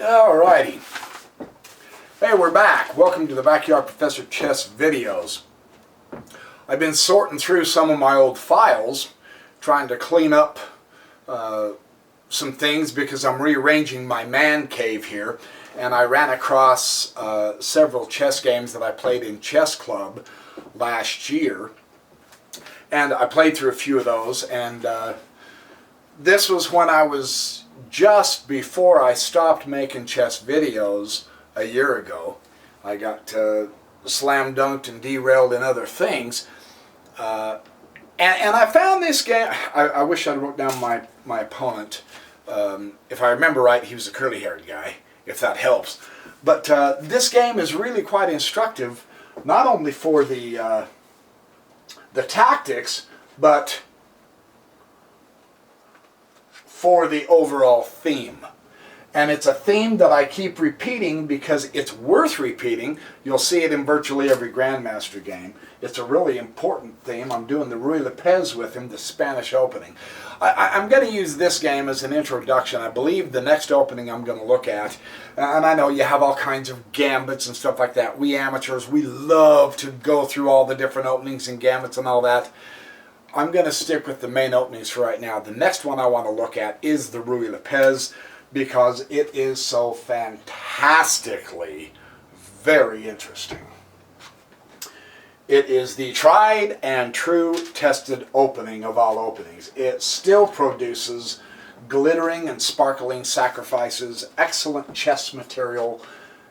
Alrighty. Hey, we're back. Welcome to the Backyard Professor Chess videos. I've been sorting through some of my old files, trying to clean up some things because I'm rearranging my man cave here, and I ran across several chess games that I played in Chess Club last year, and I played through a few of those, and this was when I was just before I stopped making chess videos a year ago. I got slam dunked and derailed in other things, and I found this game. I wish I wrote down my opponent. If I remember right, he was a curly-haired guy, if that helps. But this game is really quite instructive, not only for the tactics, but for the overall theme. And it's a theme that I keep repeating because it's worth repeating. You'll see it in virtually every Grandmaster game. It's a really important theme. I'm doing the Ruy Lopez with him, the Spanish opening. I'm going to use this game as an introduction. I believe the next opening I'm going to look at, and I know you have all kinds of gambits and stuff like that. We amateurs, we love to go through all the different openings and gambits and all that. I'm going to stick with the main openings for right now. The next one I want to look at is the Ruy Lopez, because it is so fantastically very interesting. It is the tried and true tested opening of all openings. It still produces glittering and sparkling sacrifices, excellent chess material,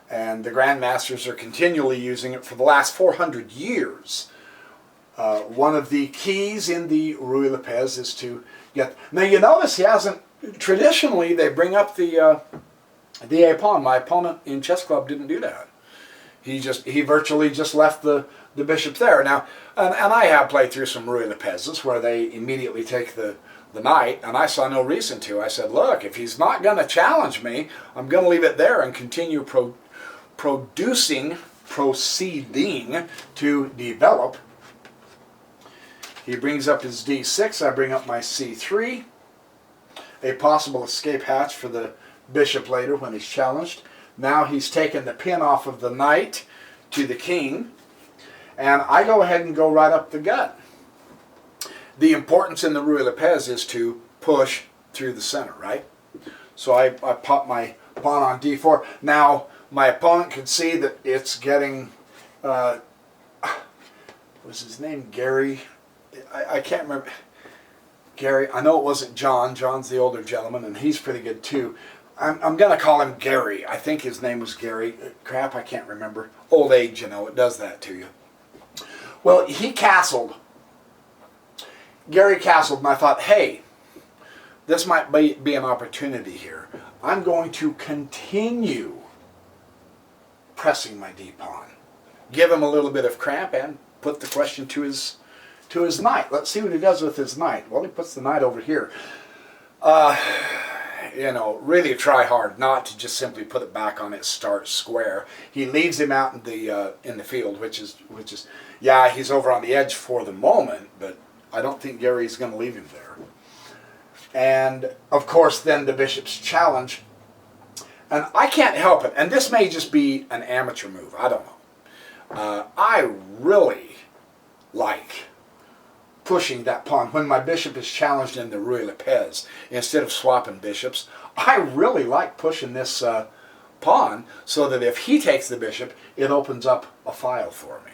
and the Grandmasters are continually using it for the last 400 years. One of the keys in the Ruy Lopez is to get... Now you notice he hasn't... Traditionally, they bring up the A pawn. My opponent in Chess Club didn't do that. He virtually just left the bishop there. Now, and I have played through some Ruy Lopez's where they immediately take the knight, and I saw no reason to. I said, look, if he's not going to challenge me, I'm going to leave it there and continue proceeding to develop. He brings up his d6, I bring up my c3. A possible escape hatch for the bishop later when he's challenged. Now he's taken the pin off of the knight to the king, and I go ahead and go right up the gut. The importance in the Ruy Lopez is to push through the center, right? So I pop my pawn on d4. Now my opponent can see that it's getting, what was his name, Gary? I can't remember. Gary, I know it wasn't John. John's the older gentleman, and he's pretty good too. I'm going to call him Gary. I think his name was Gary. Crap, I can't remember. Old age, you know, it does that to you. Well, he castled. Gary castled, and I thought, hey, this might be an opportunity here. I'm going to continue pressing my d-pawn. Give him a little bit of cramp and put the question to his knight. Let's see what he does with his knight. Well, he puts the knight over here. You know, really try hard not to just simply put it back on its start square. He leaves him out in the field, which is yeah, he's over on the edge for the moment, but I don't think Gary's going to leave him there. And of course, then the bishop's challenge, and I can't help it. And this may just be an amateur move. I don't know. I really like pushing that pawn when my bishop is challenged in the Ruy Lopez. Instead of swapping bishops, I really like pushing this pawn so that if he takes the bishop, it opens up a file for me.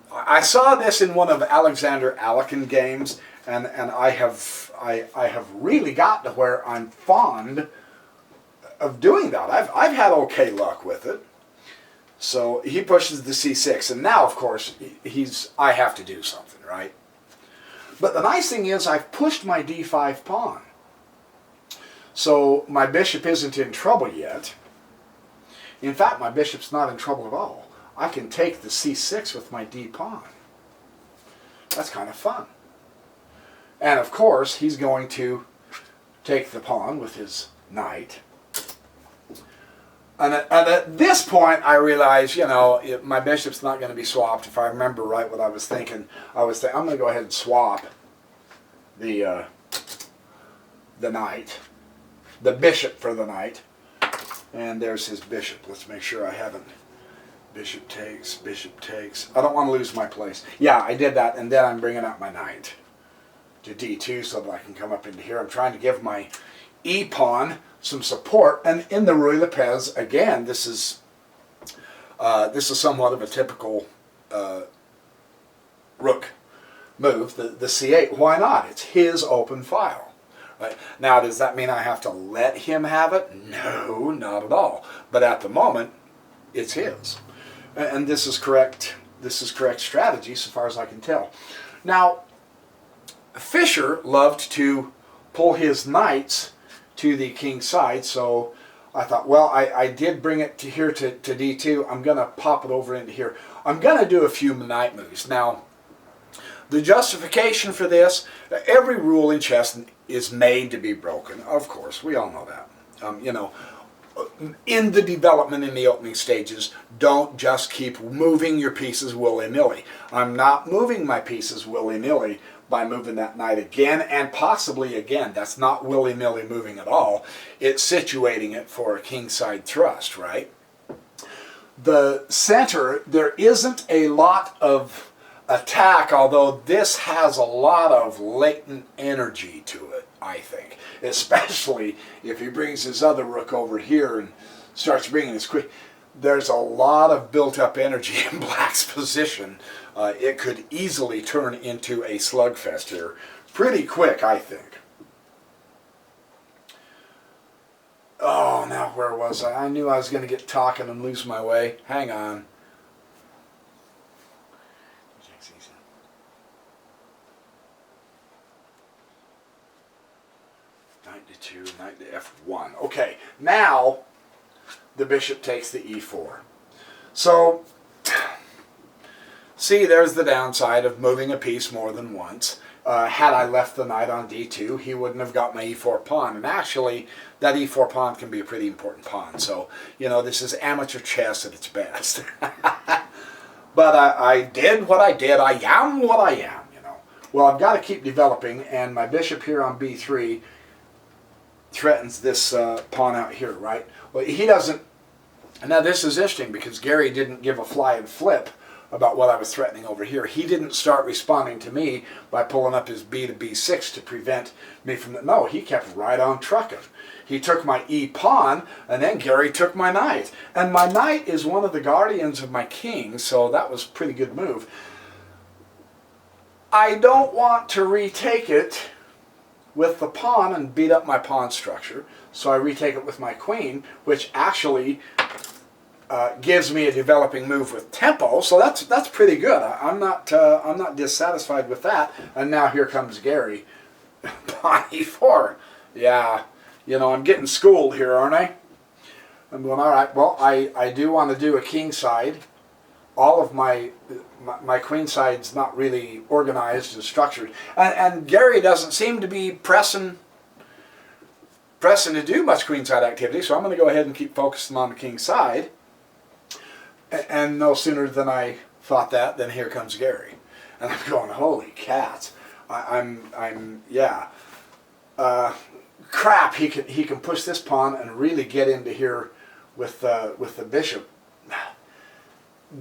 I saw this in one of Alexander Alekhine games, and I have really gotten to where I'm fond of doing that. I've had okay luck with it. So he pushes the c6, and now of course I have to do something, right? But the nice thing is I've pushed my d5 pawn. So my bishop isn't in trouble yet. In fact, my bishop's not in trouble at all. I can take the c6 with my d pawn. That's kind of fun. And of course, he's going to take the pawn with his knight. And at this point, I realize, you know, my bishop's not going to be swapped. If I remember right what I was thinking, I'm going to go ahead and swap the knight, the bishop for the knight. And there's his bishop. Let's make sure I haven't. Bishop takes, bishop takes. I don't want to lose my place. Yeah, I did that, and then I'm bringing up my knight to d2 so that I can come up into here. I'm trying to give my e-pawn some support. And in the Ruy Lopez, again, this is somewhat of a typical rook move, the c8. Why not? It's his open file. Right? Now, does that mean I have to let him have it? No, not at all. But at the moment, it's his. And this is correct. This is correct strategy, so far as I can tell. Now, Fischer loved to pull his knights to the king's side, so I thought, well, I did bring it to here to d2. I'm going to pop it over into here. I'm going to do a few knight moves. Now, the justification for this, every rule in chess is made to be broken. Of course, we all know that. You know, in the development in the opening stages, don't just keep moving your pieces willy-nilly. I'm not moving my pieces willy-nilly by moving that knight again and possibly again. That's not willy-nilly moving at all. It's situating it for a kingside thrust, right? The center, there isn't a lot of attack, although this has a lot of latent energy to it, I think. Especially if he brings his other rook over here and starts bringing his queen. There's a lot of built-up energy in black's position. It could easily turn into a slugfest here pretty quick, I think. Oh, now where was I? I knew I was going to get talking and lose my way. Hang on. Knight to 2, knight to f1. Okay, now the bishop takes the e4. So, see, there's the downside of moving a piece more than once. Had I left the knight on d2, he wouldn't have got my e4 pawn. And actually, that e4 pawn can be a pretty important pawn. So, you know, this is amateur chess at its best. But I did what I did. I am what I am, you know. Well, I've got to keep developing, and my bishop here on b3 threatens this pawn out here, right? Well, he doesn't. Now, this is interesting because Gary didn't give a fly and flip about what I was threatening over here. He didn't start responding to me by pulling up his b to b6 to prevent me from... No, he kept right on trucking. He took my e-pawn, and then Gary took my knight. And my knight is one of the guardians of my king, so that was a pretty good move. I don't want to retake it with the pawn and beat up my pawn structure, so I retake it with my queen, which actually gives me a developing move with tempo. So that's pretty good. I'm not dissatisfied with that. And now here comes Gary, pawn e4. Yeah, you know, I'm getting schooled here, aren't I? I'm going, all right. Well, I do want to do a king side. All of my queen side's not really organized and structured, and Gary doesn't seem to be pressing to do much queen side activity. So I'm going to go ahead and keep focusing on the king side. And no sooner than I thought that, then here comes Gary, and I'm going, holy cats! Yeah. Crap! He can push this pawn and really get into here with the bishop.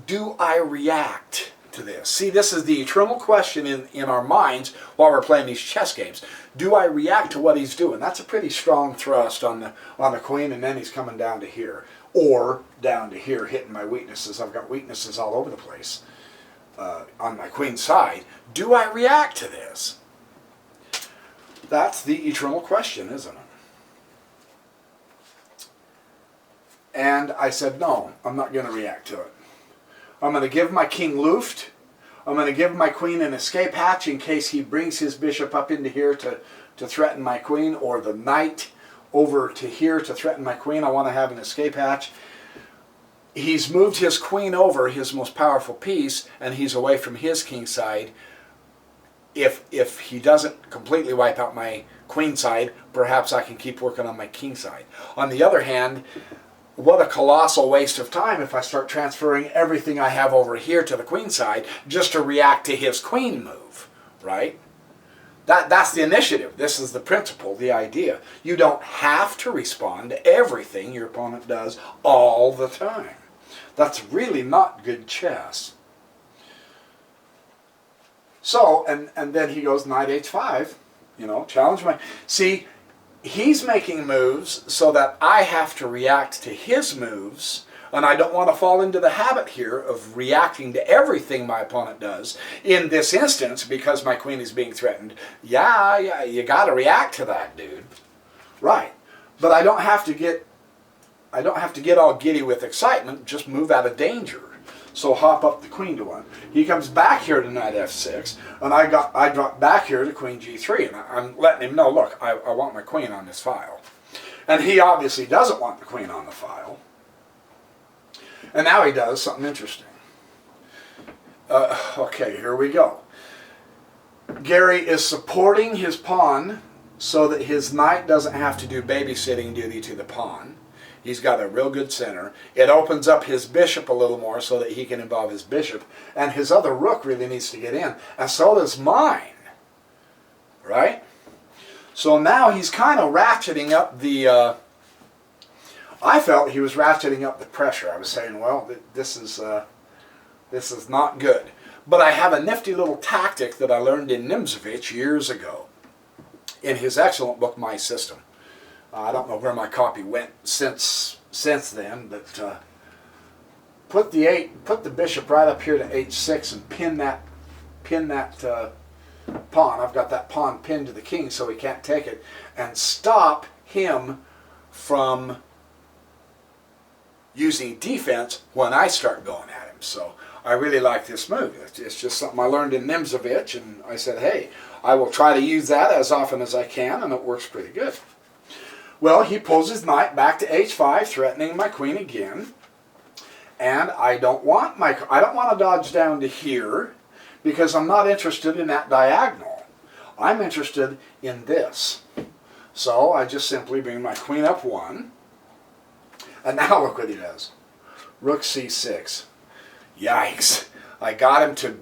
Do I react to this? See, this is the eternal question in our minds while we're playing these chess games. Do I react to what he's doing? That's a pretty strong thrust on the queen, and then he's coming down to here. Or down to here, hitting my weaknesses. I've got weaknesses all over the place on my queen side. Do I react to this? That's the eternal question, isn't it? And I said, no, I'm not going to react to it. I'm going to give my king Luft. I'm going to give my queen an escape hatch in case he brings his bishop up into here to threaten my queen, or the knight over to here to threaten my queen. I want to have an escape hatch. He's moved his queen over, his most powerful piece, and he's away from his king side. If he doesn't completely wipe out my queen side, perhaps I can keep working on my king side. On the other hand, what a colossal waste of time if I start transferring everything I have over here to the queen side just to react to his queen move, right? That's the initiative. This is the principle, the idea. You don't have to respond to everything your opponent does all the time. That's really not good chess. So, and then he goes knight h5, you know, challenge my... See, he's making moves so that I have to react to his moves, and I don't want to fall into the habit here of reacting to everything my opponent does. In this instance, because my queen is being threatened, yeah, you got to react to that, dude. Right. But I don't have to get all giddy with excitement, just move out of danger. So hop up the queen to 1. He comes back here to knight f6, and I drop back here to queen g3, and I'm letting him know, look, I want my queen on this file. And he obviously doesn't want the queen on the file. And now he does something interesting. Okay, here we go. Gary is supporting his pawn so that his knight doesn't have to do babysitting duty to the pawn. He's got a real good center. It opens up his bishop a little more so that he can involve his bishop. And his other rook really needs to get in. And so does mine. Right? So now he's kind of ratcheting up the... I felt he was ratcheting up the pressure. I was saying, well, this is not good. But I have a nifty little tactic that I learned in Nimzovich years ago in his excellent book, My System. I don't know where my copy went since then, but put the bishop right up here to h6 and pin that pawn. I've got that pawn pinned to the king so he can't take it, and stop him from using defense when I start going at him. So I really like this move. It's just something I learned in Nimzovich, and I said, hey, I will try to use that as often as I can, and it works pretty good. Well, he pulls his knight back to h5, threatening my queen again. And I don't want to dodge down to here because I'm not interested in that diagonal. I'm interested in this. So I just simply bring my queen up 1. And now look what he does. Rook c6. Yikes. I got him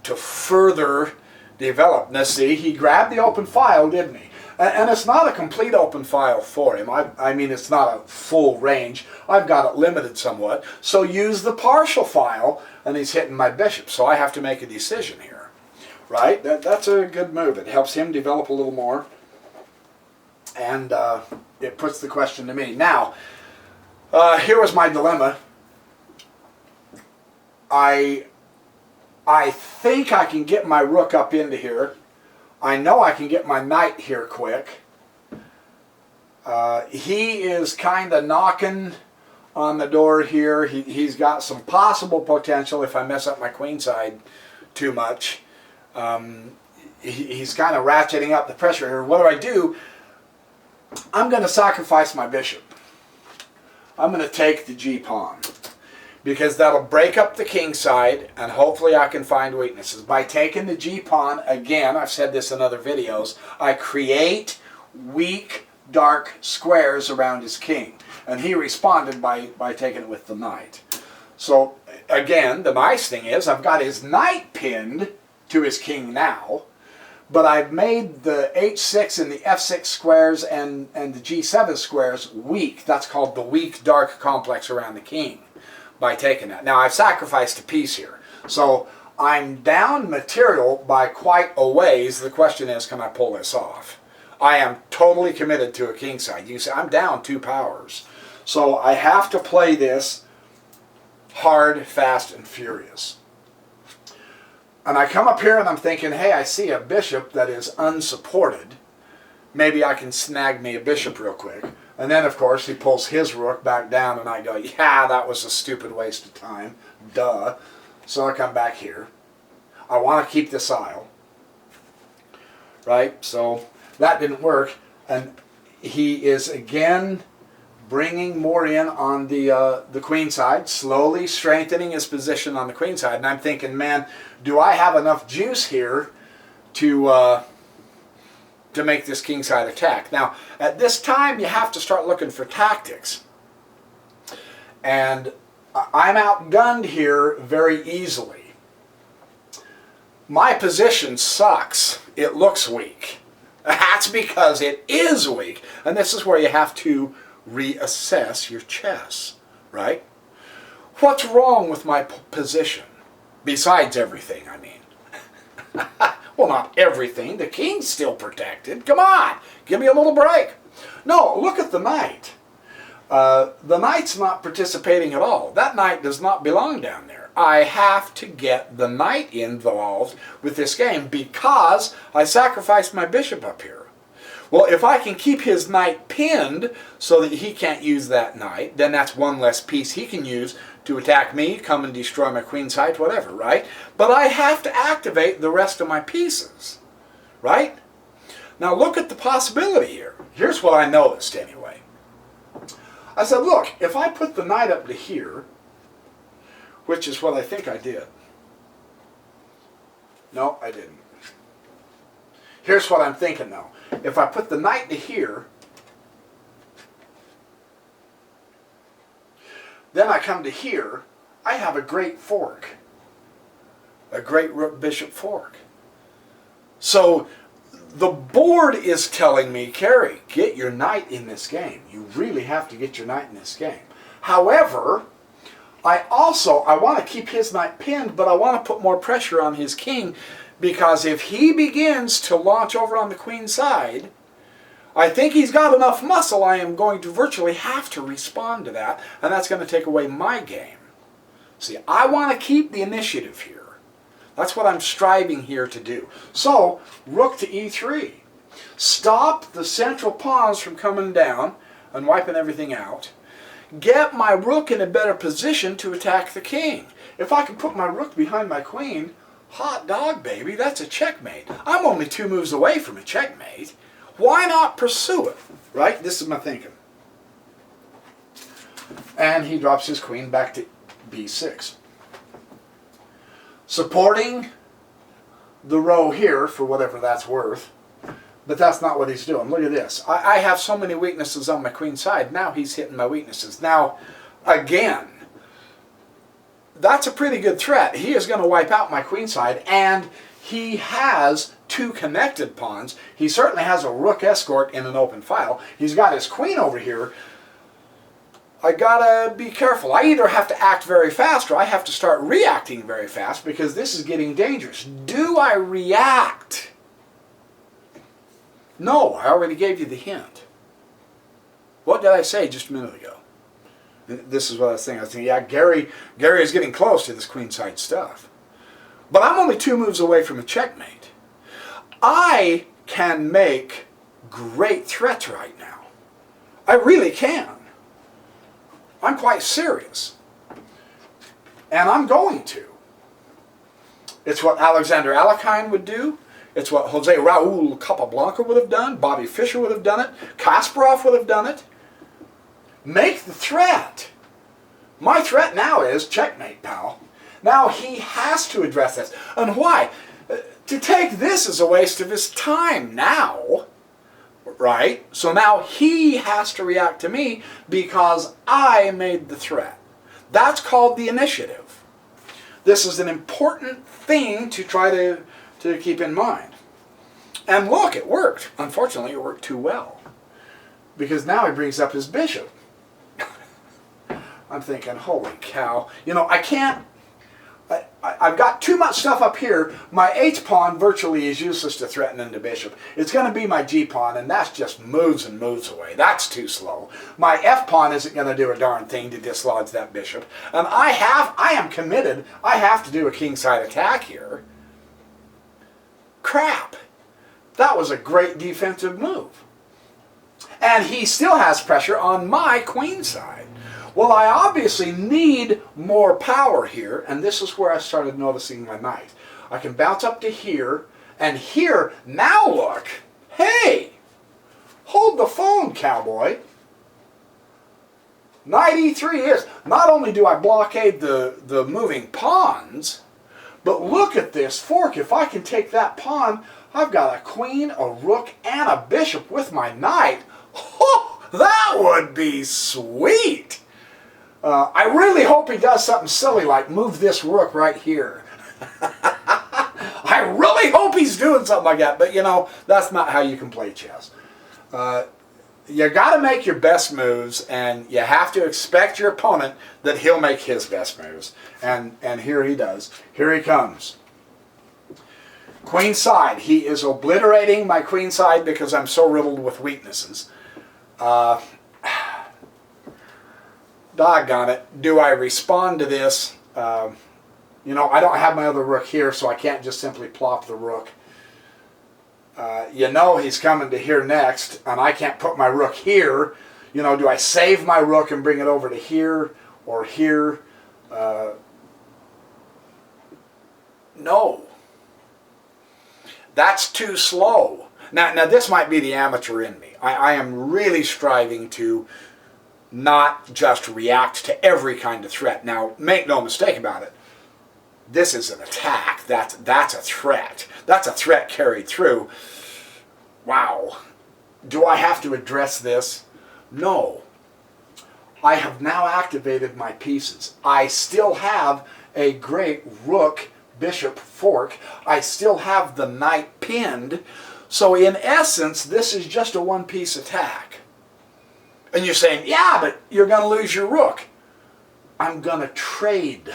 to further develop. Now see, he grabbed the open file, didn't he? And it's not a complete open file for him. I mean, it's not a full range. I've got it limited somewhat. So use the partial file, and he's hitting my bishop. So I have to make a decision here. Right? That's a good move. It helps him develop a little more. And it puts the question to me. Now, here was my dilemma. I think I can get my rook up into here. I know I can get my knight here quick. He is kind of knocking on the door here. He's got some possible potential if I mess up my queenside too much. He's kind of ratcheting up the pressure here. What do? I'm going to sacrifice my bishop. I'm going to take the g-pawn, because that'll break up the king side, and hopefully I can find weaknesses. By taking the g-pawn, again, I've said this in other videos, I create weak, dark squares around his king. And he responded by taking it with the knight. So, again, the nice thing is I've got his knight pinned to his king now, but I've made the h6 and the f6 squares and the g7 squares weak. That's called the weak, dark complex around the king. By taking that. Now I've sacrificed a piece here. So I'm down material by quite a ways. The question is, can I pull this off? I am totally committed to a king side. You can see I'm down 2 powers. So I have to play this hard, fast, and furious. And I come up here and I'm thinking, hey, I see a bishop that is unsupported. Maybe I can snag me a bishop real quick. And then, of course, he pulls his rook back down, and I go, yeah, that was a stupid waste of time. Duh. So I come back here. I want to keep this isle. Right? So that didn't work. And he is, again, bringing more in on the queen side, slowly strengthening his position on the queen side. And I'm thinking, man, do I have enough juice here to make this kingside attack? Now, at this time, you have to start looking for tactics. And I'm outgunned here very easily. My position sucks. it looks weak. That's because it is weak. And this is where you have to reassess your chess, right? What's wrong with my position? Besides everything, I mean. Well, not everything. The king's still protected. Come on, give me a little break. No, look at the knight. The knight's not participating at all. That knight does not belong down there. I have to get the knight involved with this game because I sacrificed my bishop up here. Well, if I can keep his knight pinned so that he can't use that knight, then that's one less piece he can use to attack me, come and destroy my queen's height, whatever, right? But I have to activate the rest of my pieces, right? Now look at the possibility here. Here's what I noticed anyway. I said, look, if I put the knight up to here, which is what I think I did. No, I didn't. Here's what I'm thinking now. If I put the knight to here, then I come to here, I have a great fork. A great rook bishop fork. So the board is telling me, Kerry, get your knight in this game. You really have to get your knight in this game. However, I want to keep his knight pinned, but I want to put more pressure on his king, because if he begins to launch over on the queen's side, I think he's got enough muscle. I am going to virtually have to respond to that, and that's going to take away my game. See, I want to keep the initiative here. That's what I'm striving here to do. So, rook to e3. Stop the central pawns from coming down and wiping everything out. Get my rook in a better position to attack the king. If I can put my rook behind my queen, hot dog, baby, that's a checkmate. I'm only 2 moves away from a checkmate. Why not pursue it? Right? This is my thinking. And he drops his queen back to b6. Supporting the row here for whatever that's worth. But that's not what he's doing. Look at this. I have so many weaknesses on my queen's side. Now he's hitting my weaknesses. Now, again, that's a pretty good threat. He is going to wipe out my queen side, and he has 2 connected pawns. He certainly has a rook escort in an open file. He's got his queen over here. I gotta be careful. I either have to act very fast or I have to start reacting very fast, because this is getting dangerous. Do I react? No, I already gave you the hint. What did I say just a minute ago? This is what I was thinking. I was thinking, yeah, Gary is getting close to this queenside stuff. But I'm only 2 moves away from a checkmate. I can make great threats right now. I really can. I'm quite serious. And I'm going to. It's what Alexander Alekhine would do. It's what Jose Raul Capablanca would have done. Bobby Fischer would have done it. Kasparov would have done it. Make the threat. My threat now is checkmate, pal. Now he has to address this. And why? To take this is a waste of his time now. Right? So now he has to react to me because I made the threat. That's called the initiative. This is an important thing to try to keep in mind. And look, it worked. Unfortunately, it worked too well. Because now he brings up his bishop. I'm thinking, holy cow. You know, I can't... I've got too much stuff up here. My h-pawn virtually is useless to threaten into bishop. It's going to be my g-pawn, and that's just moves and moves away. That's too slow. My f-pawn isn't going to do a darn thing to dislodge that bishop. And I am committed. I have to do a kingside attack here. Crap. That was a great defensive move. And he still has pressure on my queen side. Well, I obviously need more power here, and this is where I started noticing my knight. I can bounce up to here, and here, now look, hey, hold the phone, cowboy. Knight e3 is, not only do I blockade the moving pawns, but look at this fork. If I can take that pawn, I've got a queen, a rook, and a bishop with my knight. Oh, that would be sweet. I really hope he does something silly like move this rook right here. I really hope hope he's doing something like that. But, you know, that's not how you can play chess. You got to make your best moves, and you have to expect your opponent that he'll make his best moves. And here he does. Here he comes. Queen side. He is obliterating my queen side because I'm so riddled with weaknesses. Doggone it. Do I respond to this? You know, I don't have my other rook here, so I can't just simply plop the rook. You know he's coming to here next, and I can't put my rook here. You know, do I save my rook and bring it over to here or here? No. That's too slow. Now this might be the amateur in me. I am really striving to not just react to every kind of threat. Now, make no mistake about it. This is an attack. That's a threat. That's a threat carried through. Wow. Do I have to address this? No. I have now activated my pieces. I still have a great rook bishop fork. I still have the knight pinned. So in essence, this is just a one-piece attack. And you're saying, yeah, but you're going to lose your rook. I'm going to trade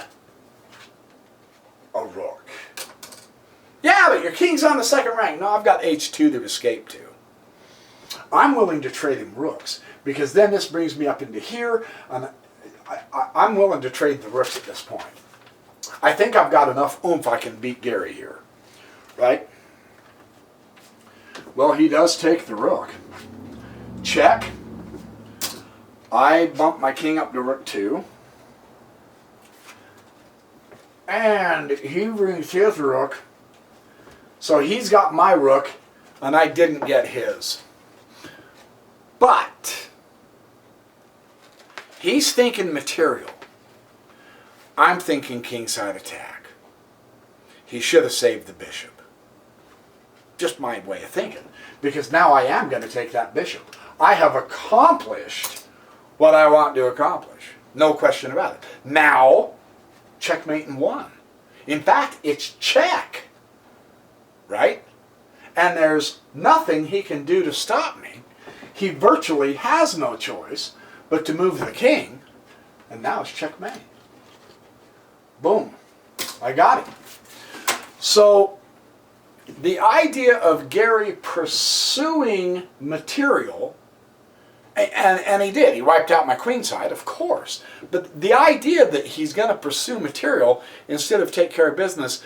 a rook. Yeah, but your king's on the second rank. No, I've got h2 to escape to. I'm willing to trade him rooks, because then this brings me up into here, and I'm willing to trade the rooks at this point. I think I've got enough oomph I can beat Gary here. Right? Well, he does take the rook. Check. I bump my king up to rook 2. And he brings his rook. So he's got my rook, and I didn't get his. But he's thinking material. I'm thinking kingside attack. He should have saved the bishop. Just my way of thinking. Because now I am going to take that bishop. I have accomplished what I want to accomplish. No question about it. Now, checkmate in one. In fact, it's check. Right? And there's nothing he can do to stop me. He virtually has no choice but to move the king. And now it's checkmate. Boom. I got him. So, the idea of Gary pursuing material, and he did. He wiped out my queen side, of course. But the idea that he's going to pursue material instead of take care of business,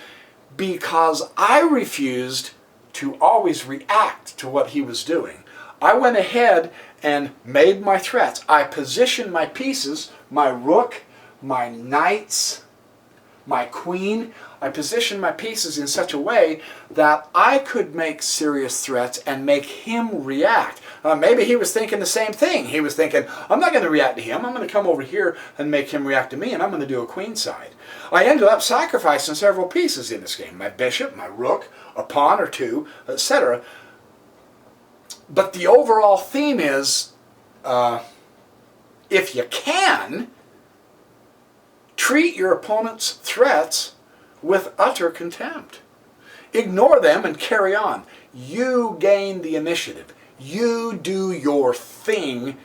because I refused to always react to what he was doing. I went ahead and made my threats. I positioned my pieces, my rook, my knights, my queen. I positioned my pieces in such a way that I could make serious threats and make him react. Maybe he was thinking the same thing. He was thinking, I'm not going to react to him. I'm going to come over here and make him react to me, and I'm going to do a queen side. I ended up sacrificing several pieces in this game. My bishop, my rook, a pawn or two, etc. But the overall theme is, if you can, treat your opponent's threats with utter contempt. Ignore them and carry on. You gain the initiative. You do your thing.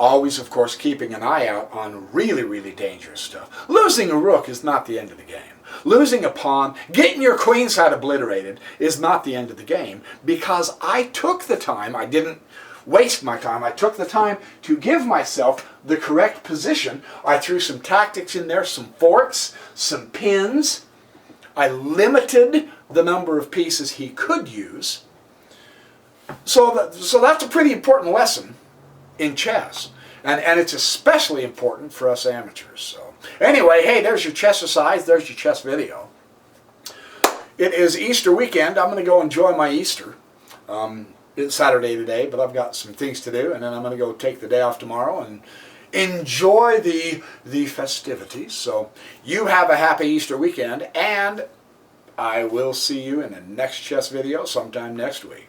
Always, of course, keeping an eye out on really, really dangerous stuff. Losing a rook is not the end of the game. Losing a pawn, getting your queen side obliterated is not the end of the game, because I took the time, I didn't waste my time, I took the time to give myself the correct position. I threw some tactics in there, some forks, some pins. I limited the number of pieces he could use. So that's a pretty important lesson in chess. And it's especially important for us amateurs. So anyway, hey, there's your chess exercise, there's your chess video. It is Easter weekend. I'm going to go enjoy my Easter. It's Saturday today, but I've got some things to do, and then I'm going to go take the day off tomorrow and enjoy the festivities. So you have a happy Easter weekend, and I will see you in the next chess video sometime next week.